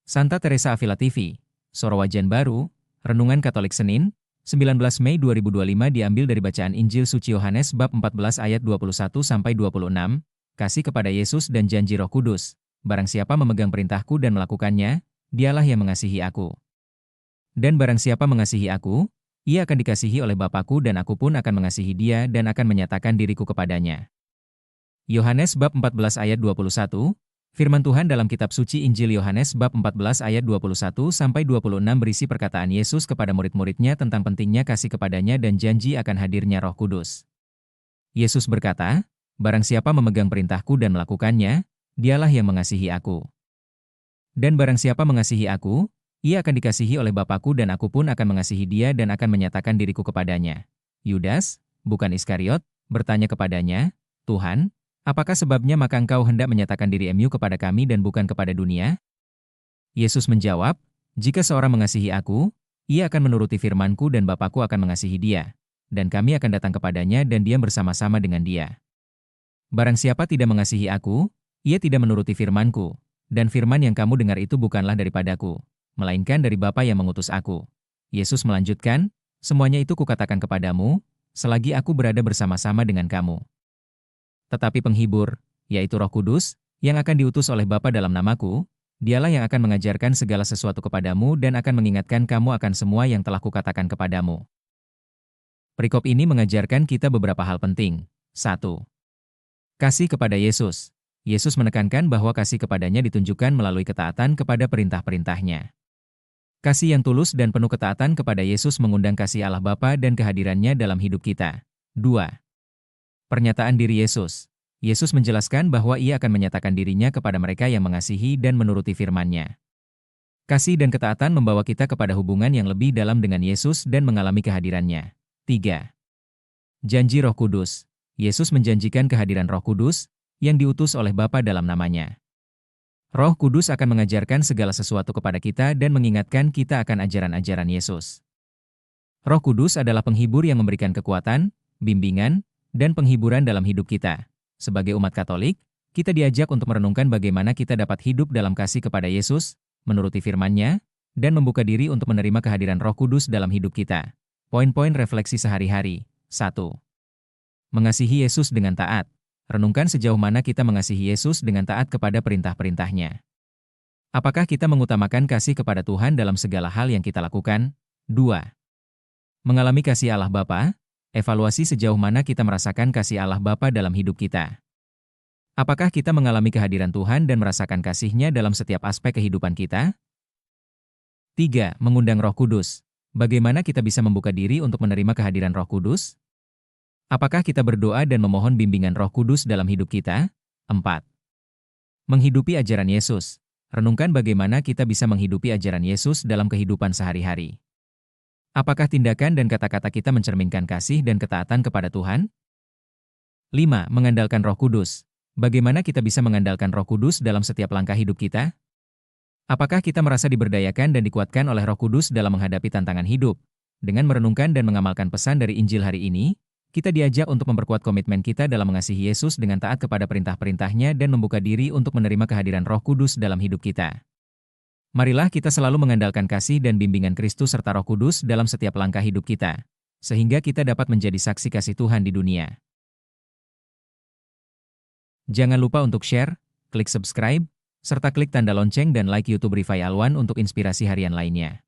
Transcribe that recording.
Santa Teresa Avila TV, Sorowajan Baru, Renungan Katolik Senin, 19 Mei 2025 diambil dari bacaan Injil Suci Yohanes bab 14 ayat 21-26, kasih kepada Yesus dan janji Roh Kudus. Barang siapa memegang perintahku dan melakukannya, dialah yang mengasihi aku. Dan barang siapa mengasihi aku, ia akan dikasihi oleh Bapa-Ku dan aku pun akan mengasihi dia dan akan menyatakan diriku kepadanya. Yohanes bab 14 ayat 21, firman Tuhan dalam kitab suci Injil Yohanes bab 14 ayat 21-26 berisi perkataan Yesus kepada murid-muridnya tentang pentingnya kasih kepadanya dan janji akan hadirnya Roh Kudus. Yesus berkata, barang siapa memegang perintahku dan melakukannya, dialah yang mengasihi aku. Dan barang siapa mengasihi aku, ia akan dikasihi oleh Bapa-Ku dan aku pun akan mengasihi dia dan akan menyatakan diriku kepadanya. Yudas, bukan Iskariot, bertanya kepadanya, Tuhan, apakah sebabnya maka engkau hendak menyatakan diri-Mu kepada kami dan bukan kepada dunia? Yesus menjawab, jika seorang mengasihi aku, ia akan menuruti firman-Ku dan Bapa-Ku akan mengasihi dia. Dan kami akan datang kepadanya dan diam bersama-sama dengan dia. Barang siapa tidak mengasihi aku, ia tidak menuruti firman-Ku. Dan firman yang kamu dengar itu bukanlah daripadaku, melainkan dari Bapa yang mengutus aku. Yesus melanjutkan, semuanya itu kukatakan kepadamu, selagi aku berada bersama-sama dengan kamu. Tetapi penghibur, yaitu Roh Kudus, yang akan diutus oleh Bapa dalam namaku, dialah yang akan mengajarkan segala sesuatu kepadamu dan akan mengingatkan kamu akan semua yang telah kukatakan kepadamu. Perikop ini mengajarkan kita beberapa hal penting. 1. Kasih kepada Yesus. Yesus menekankan bahwa kasih kepadanya ditunjukkan melalui ketaatan kepada perintah-perintahnya. Kasih yang tulus dan penuh ketaatan kepada Yesus mengundang kasih Allah Bapa dan kehadirannya dalam hidup kita. 2. Pernyataan diri Yesus. Yesus menjelaskan bahwa ia akan menyatakan dirinya kepada mereka yang mengasihi dan menuruti firman-Nya. Kasih dan ketaatan membawa kita kepada hubungan yang lebih dalam dengan Yesus dan mengalami kehadirannya. 3. Janji Roh Kudus. Yesus menjanjikan kehadiran Roh Kudus, yang diutus oleh Bapa dalam namanya. Roh Kudus akan mengajarkan segala sesuatu kepada kita dan mengingatkan kita akan ajaran-ajaran Yesus. Roh Kudus adalah penghibur yang memberikan kekuatan, bimbingan, dan penghiburan dalam hidup kita. Sebagai umat Katolik, kita diajak untuk merenungkan bagaimana kita dapat hidup dalam kasih kepada Yesus, menuruti firman-Nya, dan membuka diri untuk menerima kehadiran Roh Kudus dalam hidup kita. Poin-poin refleksi sehari-hari. 1. Mengasihi Yesus dengan taat. Renungkan sejauh mana kita mengasihi Yesus dengan taat kepada perintah-perintah-Nya. Apakah kita mengutamakan kasih kepada Tuhan dalam segala hal yang kita lakukan? 2. Mengalami kasih Allah Bapa. Evaluasi sejauh mana kita merasakan kasih Allah Bapa dalam hidup kita. Apakah kita mengalami kehadiran Tuhan dan merasakan kasih-Nya dalam setiap aspek kehidupan kita? 3. Mengundang Roh Kudus. Bagaimana kita bisa membuka diri untuk menerima kehadiran Roh Kudus? Apakah kita berdoa dan memohon bimbingan Roh Kudus dalam hidup kita? 4. Menghidupi ajaran Yesus. Renungkan bagaimana kita bisa menghidupi ajaran Yesus dalam kehidupan sehari-hari. Apakah tindakan dan kata-kata kita mencerminkan kasih dan ketaatan kepada Tuhan? 5. Mengandalkan Roh Kudus. Bagaimana kita bisa mengandalkan Roh Kudus dalam setiap langkah hidup kita? Apakah kita merasa diberdayakan dan dikuatkan oleh Roh Kudus dalam menghadapi tantangan hidup? Dengan merenungkan dan mengamalkan pesan dari Injil hari ini, kita diajak untuk memperkuat komitmen kita dalam mengasihi Yesus dengan taat kepada perintah-perintah-Nya dan membuka diri untuk menerima kehadiran Roh Kudus dalam hidup kita. Marilah kita selalu mengandalkan kasih dan bimbingan Kristus serta Roh Kudus dalam setiap langkah hidup kita, sehingga kita dapat menjadi saksi kasih Tuhan di dunia. Jangan lupa untuk share, klik subscribe, serta klik tanda lonceng dan like YouTube Rifai Alwan untuk inspirasi harian lainnya.